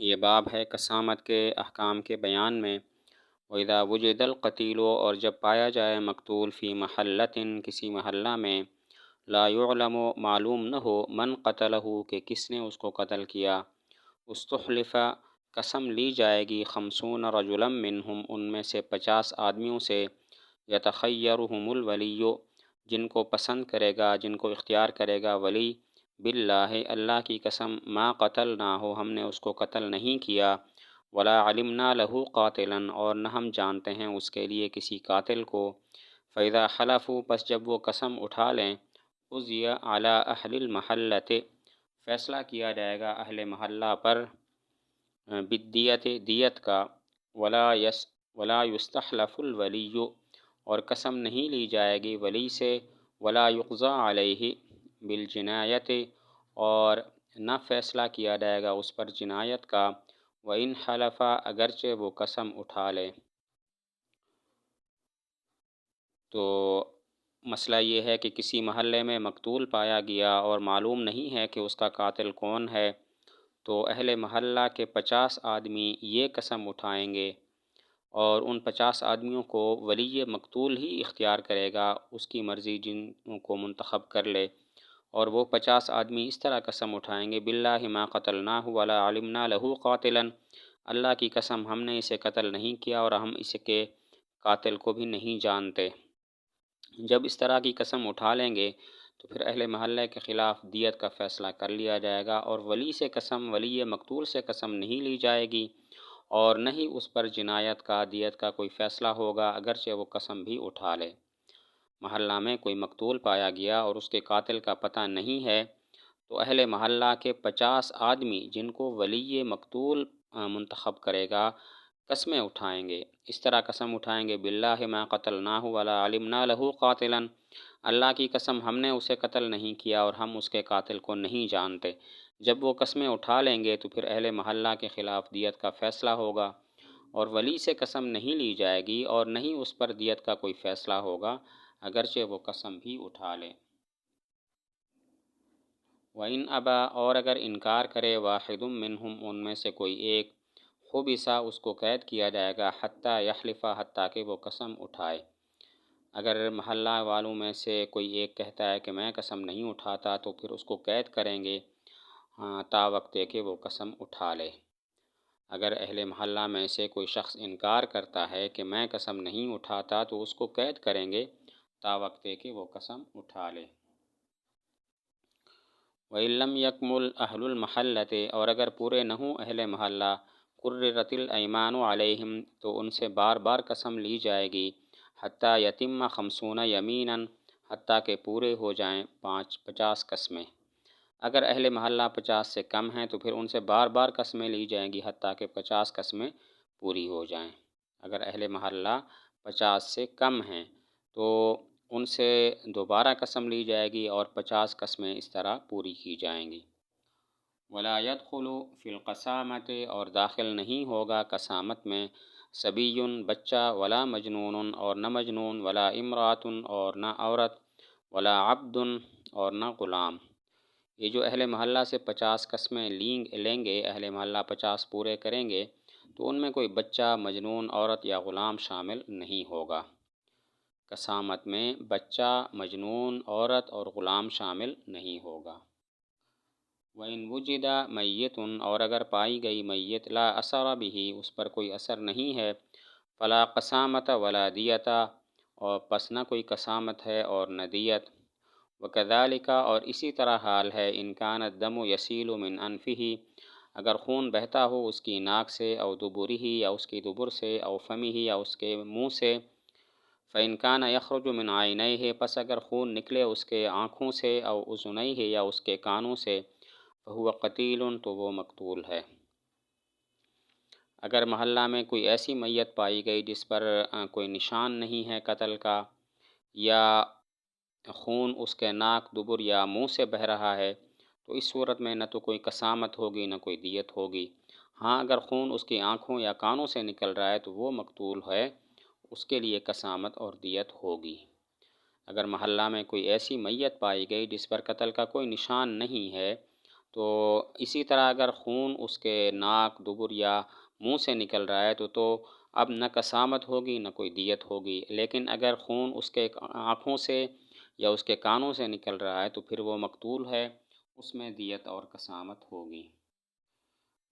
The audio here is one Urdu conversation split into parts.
یہ باب ہے قسامت کے احکام کے بیان میں۔ وَإِذَا وُجِدَ الْقَتِيلُ، اور جب پایا جائے مقتول، فی محلۃ، کسی محلہ میں، لا يعلم، معلوم نہ ہو، من قتلہ، کہ کس نے اس کو قتل کیا، استحلف، قسم لی جائے گی، 50 رجلا منہم، ان میں سے 50 آدمیوں سے، یتخیرہم الولی، جن کو پسند کرے گا، جن کو اختیار کرے گا ولی، باللہ، اللہ کی قسم، ما قتلنا ہو، ہم نے اس کو قتل نہیں کیا، ولا علمنا لہ قاتلا، اور نہ ہم جانتے ہیں اس کے لیے کسی قاتل کو، فاذا حلفوا، پس جب وہ قسم اٹھا لیں، قضی علی اہل المحلۃ، فیصلہ کیا جائے گا اہل محلہ پر، بالدیت، دیت کا، ولا یستحلف الولی، اور قسم نہیں لی جائے گی ولی سے، ولا یقضی علیہ بالجنایت، اور نہ فیصلہ کیا جائے گا اس پر جنایت کا، وَإِنْ حَلَفَ، اگرچہ وہ قسم اٹھا لے۔ تو مسئلہ یہ ہے کہ کسی محلے میں مقتول پایا گیا اور معلوم نہیں ہے کہ اس کا قاتل کون ہے، تو اہل محلہ کے 50 آدمی یہ قسم اٹھائیں گے، اور ان 50 آدمیوں کو ولی مقتول ہی اختیار کرے گا، اس کی مرضی جن کو منتخب کر لے، اور وہ 50 آدمی اس طرح قسم اٹھائیں گے، باللہ ما قتلناہ ولا علمنا لہ قاتلا، اللہ کی قسم، ہم نے اسے قتل نہیں کیا اور ہم اس کے قاتل کو بھی نہیں جانتے۔ جب اس طرح کی قسم اٹھا لیں گے تو پھر اہل محلہ کے خلاف دیت کا فیصلہ کر لیا جائے گا، اور ولی مقتول سے قسم نہیں لی جائے گی، اور نہ ہی اس پر جنایت کا، دیت کا کوئی فیصلہ ہوگا، اگرچہ وہ قسم بھی اٹھا لے۔ محلہ میں کوئی مقتول پایا گیا اور اس کے قاتل کا پتہ نہیں ہے، تو اہل محلہ کے 50 آدمی جن کو ولی مقتول منتخب کرے گا، قسمیں اٹھائیں گے، اس طرح قسم اٹھائیں گے، باللہ ما قتلناہ ولا علمنا لہ قاتلا، اللہ کی قسم، ہم نے اسے قتل نہیں کیا اور ہم اس کے قاتل کو نہیں جانتے۔ جب وہ قسمیں اٹھا لیں گے تو پھر اہل محلہ کے خلاف دیت کا فیصلہ ہوگا، اور ولی سے قسم نہیں لی جائے گی اور نہ ہی اس پر دیت کا کوئی فیصلہ ہوگا، اگرچہ وہ قسم بھی اٹھا لے۔ وَإِنْ أَبَى، اور اگر انکار کرے، واحد منہم، ان میں سے کوئی ایک، حُبِسَ، اس کو قید کیا جائے گا، حتیٰ یحلف، حتیٰ کہ وہ قسم اٹھائے۔ اگر محلہ والوں میں سے کوئی ایک کہتا ہے کہ میں قسم نہیں اٹھاتا، تو پھر اس کو قید کریں گے تا وقت کہ وہ قسم اٹھا لے۔ اگر اہل محلہ میں سے کوئی شخص انکار کرتا ہے کہ میں قسم نہیں اٹھاتا، تو اس کو قید کریں گے تا وقت کہ وہ قسم اٹھا لے۔ وَإِن لَّمْ يَكْمُلْ أَهْلُ الْمَحَلَّةِ، اور اگر پورے نہ ہوں اہل محلہ، قُرِّرَتِ الْأَيْمَانُ عَلَيْهِمْ، تو ان سے بار بار قسم لی جائے گی، حتیٰ یتم 50 یمیناً، حتیٰ کہ پورے ہو جائیں 50 قسمیں۔ اگر اہل محلہ 50 سے کم ہیں تو پھر ان سے بار بار قسمیں لی جائیں گی، حتیٰ کہ 50 قسمیں پوری ہو جائیں۔ اگر اہل محلہ 50 سے کم ہیں تو ان سے دوبارہ قسم لی جائے گی اور 50 قسمیں اس طرح پوری کی جائیں گی۔ ولا يدخل فی القسامۃ، اور داخل نہیں ہوگا قسامت میں، صبی، بچہ، ولا مجنون، اور نہ مجنون، ولا امرأۃ، اور نہ عورت، ولا عبد، اور نہ غلام۔ یہ جو اہل محلہ سے 50 قسمیں لیں گے، اہل محلہ 50 پورے کریں گے، تو ان میں کوئی بچہ، مجنون، عورت یا غلام شامل نہیں ہوگا۔ قسامت میں بچہ، مجنون، عورت اور غلام شامل نہیں ہوگا۔ وَإِنْ وُجِدَ مَيِّتٌ، اور اگر پائی گئی میت، لا اثر بہ، اس پر کوئی اثر نہیں ہے، فلا قسامت ولا دیت، اور پس نہ کوئی قسامت ہے اور نہ دیت۔ وَكَذَلِكَ، اور اسی طرح حال ہے، إِنْ كَانَ الدَّمُ يَسِيلُ مِنْ أَنْفِهِ، اگر خون بہتا ہو اس کی ناک سے، او دبرہ، یا اس کی دبر سے، او فمہ، یا اس کے منہ سے، فَإِنْ كَانَ يَخْرُجُ مِنْ عَيْنَيْهِ، پس اگر خون نکلے اس کے آنکھوں سے، او اذنیہ، یا اس کے کانوں سے، فَهُوَ قَتِيلٌ، تو وہ مقتول ہے۔ اگر محلہ میں کوئی ایسی میت پائی گئی جس پر کوئی نشان نہیں ہے قتل کا، یا خون اس کے ناک، دبر یا منہ سے بہہ رہا ہے، تو اس صورت میں نہ تو کوئی قسامت ہوگی نہ کوئی دیت ہوگی۔ ہاں، اگر خون اس کی آنکھوں یا کانوں سے نکل رہا ہے تو وہ مقتول ہے، اس کے لیے قسامت اور دیت ہوگی۔ اگر محلہ میں کوئی ایسی میت پائی گئی جس پر قتل کا کوئی نشان نہیں ہے، تو اسی طرح اگر خون اس کے ناک، دبر یا منہ سے نکل رہا ہے تو اب نہ قسامت ہوگی نہ کوئی دیت ہوگی، لیکن اگر خون اس کے آنکھوں سے یا اس کے کانوں سے نکل رہا ہے تو پھر وہ مقتول ہے، اس میں دیت اور قسامت ہوگی۔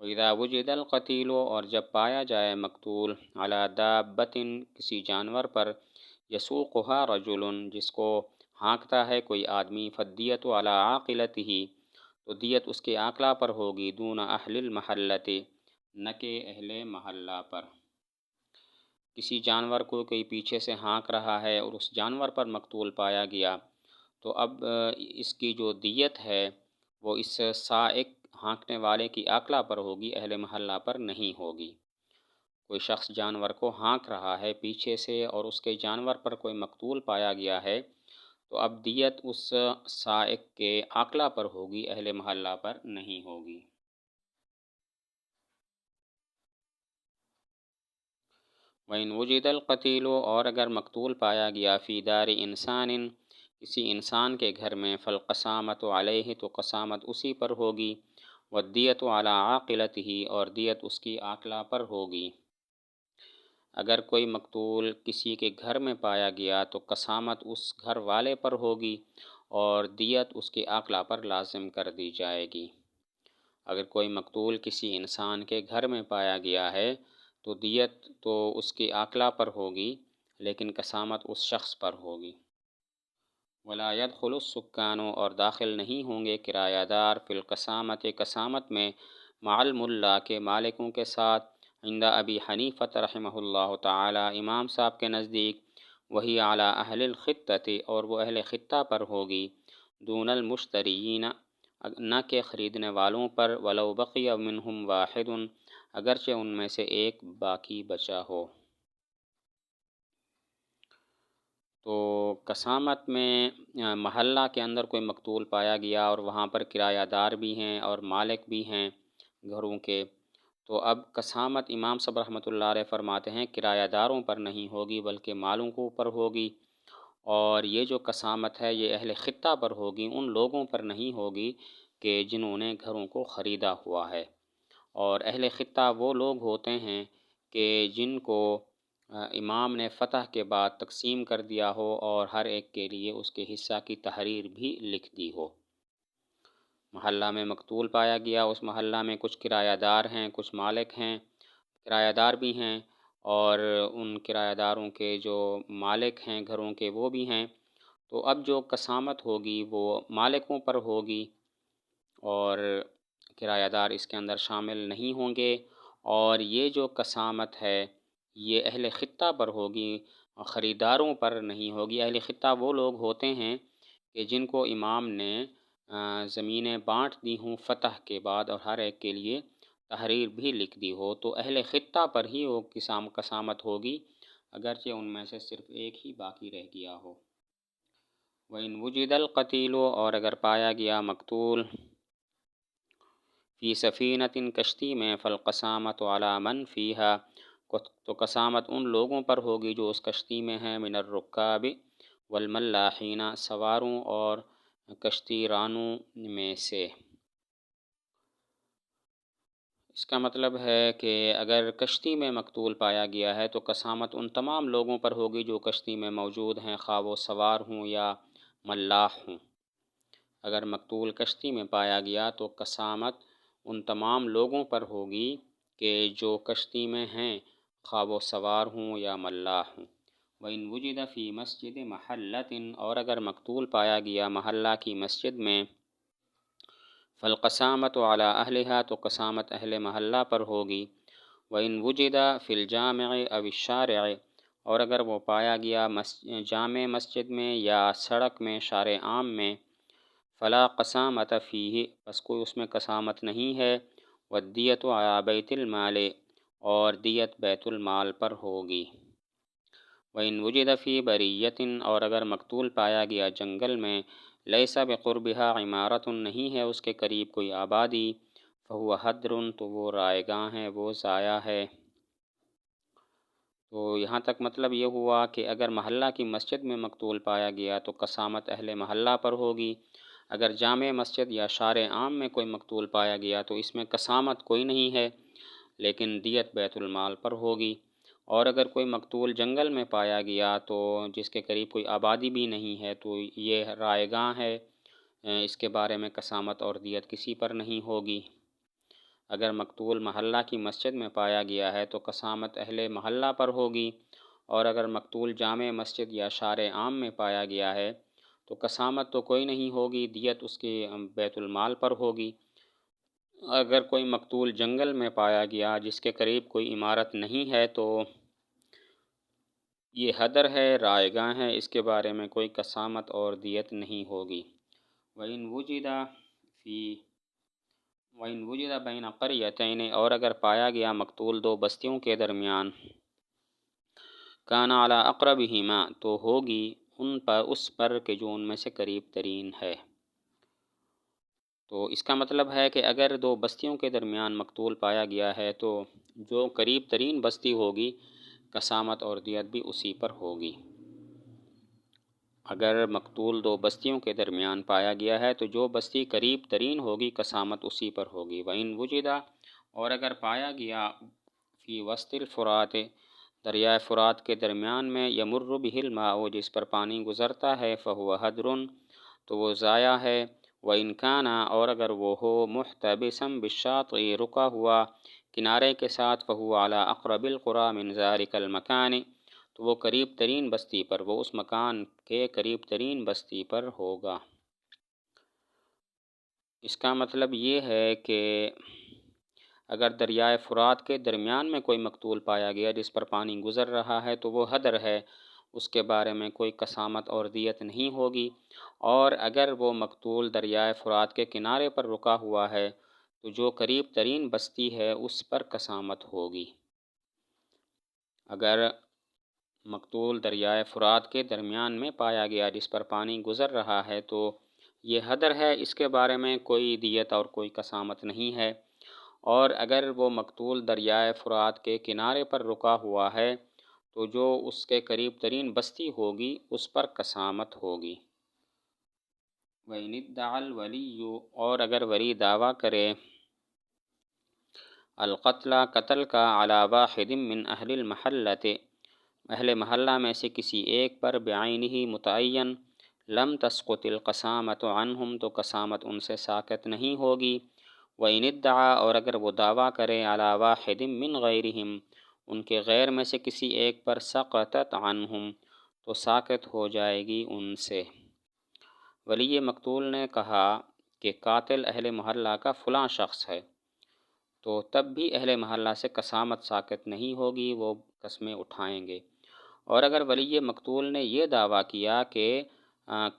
وَإِذَا وُجِدَ الْقَتِيلُ، اور جب پایا جائے مقتول، عَلَى دَابَّةٍ، کسی جانور پر، يَسُوقُهَا رَجُلٌ، جس کو ہانکتا ہے کوئی آدمی، فَالدِّيَةُ عَلَى عَاقِلَتِهِ، تو دیت اس کے عاقلہ پر ہوگی، دون اہل المحلۃ، نہ کہ اہل محلہ پر۔ کسی جانور کو کوئی پیچھے سے ہانک رہا ہے اور اس جانور پر مقتول پایا گیا، تو اب اس کی جو دیت ہے وہ اس سائق ہانکنے والے کی عاقلہ پر ہوگی، اہل محلہ پر نہیں ہوگی۔ کوئی شخص جانور کو ہانک رہا ہے پیچھے سے اور اس کے جانور پر کوئی مقتول پایا گیا ہے، تو اب دیت اس سائق کے عاقلہ پر ہوگی، اہل محلہ پر نہیں ہوگی۔ وَإِنْ وُجِدَ الْقَتِيلُ، اور اگر مقتول پایا گیا، فِي دَارِ إِنسَانٍ، کسی انسان کے گھر میں، فَالْقَسَامَةُ عَلَيْهِ، تو قسامت اسی پر ہوگی، وَالدِّيَةُ عَلَى عَاقِلَتِهِ، اور دیت اس کی عاقلہ پر ہوگی۔ اگر کوئی مقتول کسی کے گھر میں پایا گیا تو قسامت اس گھر والے پر ہوگی اور دیت اس کی عاقلہ پر لازم کر دی جائے گی۔ اگر کوئی مقتول کسی انسان کے گھر میں پایا گیا ہے تو دیت تو اس کی عاقلہ پر ہوگی لیکن قسامت اس شخص پر ہوگی۔ ولا يدخل السکان، اور داخل نہیں ہوں گے کرایہ دار، فی القسامت، قسامت میں، مع الملا، کے مالکوں کے ساتھ، عند ابی حنیفہ رحمہ اللہ تعالی، امام صاحب کے نزدیک، وہی علی اہل الخطۃ، اور وہ اہل خطہ پر ہوگی، دون المشترین، نہ کہ خریدنے والوں پر، ولو بقی منہم واحد، اگرچہ ان میں سے ایک باقی بچا ہو۔ تو قسامت میں محلہ کے اندر کوئی مقتول پایا گیا اور وہاں پر کرایہ دار بھی ہیں اور مالک بھی ہیں گھروں کے، تو اب قسامت امام صاحب رحمۃ اللہ علیہ فرماتے ہیں کرایہ داروں پر نہیں ہوگی بلکہ مالوں کے اوپر ہوگی، اور یہ جو قسامت ہے یہ اہل خطہ پر ہوگی، ان لوگوں پر نہیں ہوگی کہ جنہوں نے گھروں کو خریدا ہوا ہے۔ اور اہل خطہ وہ لوگ ہوتے ہیں کہ جن کو امام نے فتح کے بعد تقسیم کر دیا ہو اور ہر ایک کے لیے اس کے حصہ کی تحریر بھی لکھ دی ہو۔ محلہ میں مقتول پایا گیا، اس محلہ میں کچھ کرایہ دار ہیں، کچھ مالک ہیں، کرایہ دار بھی ہیں، اور ان کرایہ داروں کے جو مالک ہیں گھروں کے وہ بھی ہیں، تو اب جو قسامت ہوگی وہ مالکوں پر ہوگی اور کرایہ دار اس کے اندر شامل نہیں ہوں گے، اور یہ جو قسامت ہے یہ اہل خطہ پر ہوگی، خریداروں پر نہیں ہوگی۔ اہل خطہ وہ لوگ ہوتے ہیں کہ جن کو امام نے زمینیں بانٹ دی ہوں فتح کے بعد اور ہر ایک کے لیے تحریر بھی لکھ دی ہو، تو اہل خطہ پر ہی وہ قسامت ہوگی اگرچہ ان میں سے صرف ایک ہی باقی رہ گیا ہو۔ وَإِنْ وُجِدَ الْقَتِيلُ، اور اگر پایا گیا مقتول، فی سفینۃ، کشتی میں، فالقسامۃ علی من فیہا، تو قسامت ان لوگوں پر ہوگی جو اس کشتی میں ہیں، من الرکاب والملاحین، سواروں اور کشتی رانوں میں سے۔ اس کا مطلب ہے کہ اگر کشتی میں مقتول پایا گیا ہے تو قسامت ان تمام لوگوں پر ہوگی جو کشتی میں موجود ہیں، خواہ وہ سوار ہوں یا ملاح ہوں۔ اگر مقتول کشتی میں پایا گیا تو قسامت ان تمام لوگوں پر ہوگی کہ جو کشتی میں ہیں، خواہ وہ سوار ہوں یا ملاح ہوں۔ وَإِنْ وُجِدَ فِي مَسْجِدِ مَحَلَّةٍ، اور اگر مقتول پایا گیا محلہ کی مسجد میں، فالقسامۃ علی اہلہا، تو قسامت اہل محلہ پر ہوگی۔ وَإِنْ وُجِدَ فِي الْجَامِعِ أَوِ الشَّارِعِ، اور اگر وہ پایا گیا جامع مسجد میں یا سڑک میں، شارع عام میں، فلا قسامۃ فیہ، بس کوئی اس میں قسامت نہیں ہے، والدیۃ علی بیت المال، اور دیت بیت المال پر ہوگی۔ وَإِنْ وُجِدَ فِي بَرِيَّةٍ، اور اگر مقتول پایا گیا جنگل میں، لیس بقربہا عمارۃ، نہیں ہے اس کے قریب کوئی آبادی، فہو حدر، تو وہ رائے گاہ ہے، وہ ضائع ہے۔ تو یہاں تک مطلب یہ ہوا کہ اگر محلہ کی مسجد میں مقتول پایا گیا تو قسامت اہل محلہ پر ہوگی، اگر جامع مسجد یا شارع عام میں کوئی مقتول پایا گیا تو اس میں قسامت کوئی نہیں ہے، لیکن دیت بیت المال پر ہوگی۔ اور اگر کوئی مقتول جنگل میں پایا گیا تو جس کے قریب کوئی آبادی بھی نہیں ہے تو یہ رائے گاں ہے، اس کے بارے میں قسامت اور دیت کسی پر نہیں ہوگی۔ اگر مقتول محلہ کی مسجد میں پایا گیا ہے تو قسامت اہل محلہ پر ہوگی، اور اگر مقتول جامع مسجد یا شارع عام میں پایا گیا ہے تو قسامت تو کوئی نہیں ہوگی، دیت اس کے بیت المال پر ہوگی۔ اگر کوئی مقتول جنگل میں پایا گیا جس کے قریب کوئی عمارت نہیں ہے تو یہ حدر ہے، رائے گاں ہے، اس کے بارے میں کوئی قسامت اور دیت نہیں ہوگی۔ وَإِنْ وُجِدَ بَيْنَ قَرْيَتَيْنِ، اور اگر پایا گیا مقتول دو بستیوں کے درمیان، كَانَ عَلَىٰ أَقْرَبِهِمَا، تو ہوگی اس پر کہ جو ان میں سے قریب ترین ہے۔ تو اس کا مطلب ہے کہ اگر دو بستیوں کے درمیان مقتول پایا گیا ہے تو جو قریب ترین بستی ہوگی قسامت اور دیت بھی اسی پر ہوگی۔ اگر مقتول دو بستیوں کے درمیان پایا گیا ہے تو جو بستی قریب ترین ہوگی قسامت اسی پر ہوگی۔ وَإِنْ وُجِدَ، اور اگر پایا گیا فی وسط الفرات، دریائے فرات کے درمیان میں، یمر بہ الماء، جس پر پانی گزرتا ہے، فہو حدر، تو وہ ضائع ہے۔ وَإِنْ كَانَ، اور اگر وہ ہو محتبسا بالشاطئ، رکا ہوا کنارے کے ساتھ، فہو علی اقرب القریٰ من ذلک المکان، تو وہ قریب ترین بستی پر، وہ اس مکان کے قریب ترین بستی پر ہوگا۔ اس کا مطلب یہ ہے کہ اگر دریائے فرات کے درمیان میں کوئی مقتول پایا گیا جس پر پانی گزر رہا ہے تو وہ حدر ہے، اس کے بارے میں کوئی قسامت اور دیت نہیں ہوگی۔ اور اگر وہ مقتول دریائے فرات کے کنارے پر رکا ہوا ہے تو جو قریب ترین بستی ہے اس پر قسامت ہوگی۔ اگر مقتول دریائے فرات کے درمیان میں پایا گیا جس پر پانی گزر رہا ہے تو یہ حدر ہے، اس کے بارے میں کوئی دیت اور کوئی قسامت نہیں ہے۔ اور اگر وہ مقتول دریائے فرات کے کنارے پر رکا ہوا ہے تو جو اس کے قریب ترین بستی ہوگی اس پر قسامت ہوگی۔ وَإِنِ ادَّعَى الْوَلِيُّ، اور اگر ولی دعویٰ کرے القتل، قتل کا، علی واحد من اہل المحلۃ، اہل محلہ میں سے کسی ایک پر، بعینہ، متعین، لم تسقط القسامۃ عنہم، تو قسامت ان سے ساقط نہیں ہوگی۔ وَإِنِ ادَّعَى، اور اگر وہ دعویٰ کرے علی واحد من غیرہم، ان کے غیر میں سے کسی ایک پر، سقطت عنہم، تو ساقط ہو جائے گی ان سے۔ ولی مقتول نے کہا کہ قاتل اہل محلہ کا فلاں شخص ہے، تو تب بھی اہل محلہ سے قسامت ساقط نہیں ہوگی، وہ قسمیں اٹھائیں گے۔ اور اگر ولی مقتول نے یہ دعویٰ کیا کہ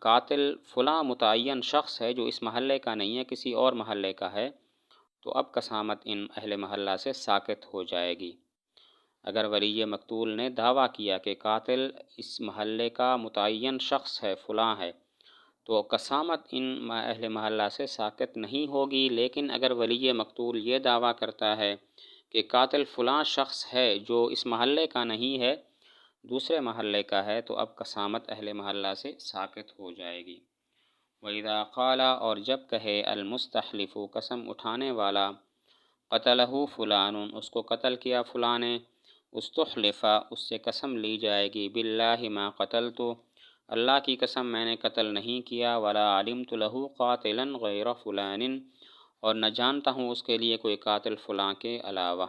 قاتل فلاں متعین شخص ہے جو اس محلے کا نہیں ہے، کسی اور محلے کا ہے، تو اب قسامت ان اہل محلہ سے ساقط ہو جائے گی۔ اگر ولی مقتول نے دعویٰ کیا کہ قاتل اس محلے کا متعین شخص ہے، فلاں ہے، تو قسامت ان اہل محلہ سے ساقط نہیں ہوگی۔ لیکن اگر ولی مقتول یہ دعویٰ کرتا ہے کہ قاتل فلاں شخص ہے جو اس محلے کا نہیں ہے، دوسرے محلے کا ہے، تو اب قسامت اہل محلہ سے ساقط ہو جائے گی۔ وَإِذَا قَالَ، اور جب کہے المستحلف، قسم اٹھانے والا، قتلہ فلان، اس کو قتل کیا فلاں نے، استحلف، اس سے قسم لی جائے گی، باللہ ما قتلت، اللہ کی قسم میں نے قتل نہیں کیا، ولا علمت له قاتلا غیر فلان، اور نہ جانتا ہوں اس کے لیے کوئی قاتل فلاں کے علاوہ۔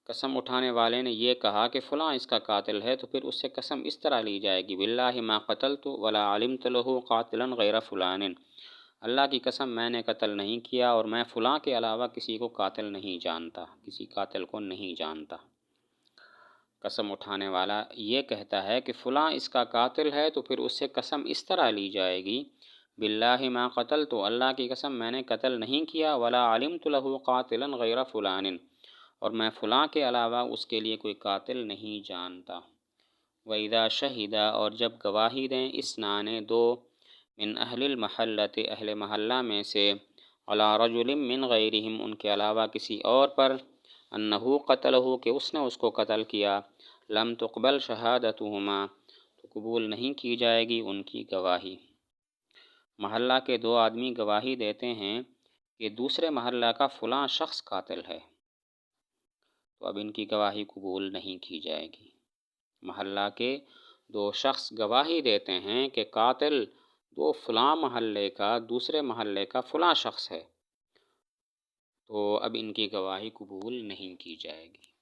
قسم اٹھانے والے نے یہ کہا کہ فلاں اس کا قاتل ہے، تو پھر اس سے قسم اس طرح لی جائے گی، باللہ ما قتلت ولا علمت له قاتلا غیر فلان، اللہ کی قسم میں نے قتل نہیں کیا اور میں فلاں کے علاوہ کسی کو قاتل نہیں جانتا، کسی قاتل کو نہیں جانتا۔ قسم اٹھانے والا یہ کہتا ہے کہ فلاں اس کا قاتل ہے، تو پھر اس سے قسم اس طرح لی جائے گی، باللہ ما قتلت، اللہ کی قسم میں نے قتل نہیں کیا، ولا علمت له قاتلا غیر فلان، اور میں فلاں کے علاوہ اس کے لیے کوئی قاتل نہیں جانتا۔ وَإِذَا شَهِدَ، اور جب گواہی دیں اثنان، دو، من اہل المحلۃ، اہل محلہ میں سے، علی رجل من غیرہم، ان کے علاوہ کسی اور پر، انہو قتلہ، کہ اس نے اس کو قتل کیا، لم تقبل شہادتہما، تو قبول نہیں کی جائے گی ان کی گواہی۔ محلہ کے 2 آدمی گواہی دیتے ہیں کہ دوسرے محلہ کا فلاں شخص قاتل ہے، تو اب ان کی گواہی قبول نہیں کی جائے گی۔ محلہ کے 2 شخص گواہی دیتے ہیں کہ قاتل وہ فلاں محلے کا دوسرے محلے کا فلاں شخص ہے، تو اب ان کی گواہی قبول نہیں کی جائے گی۔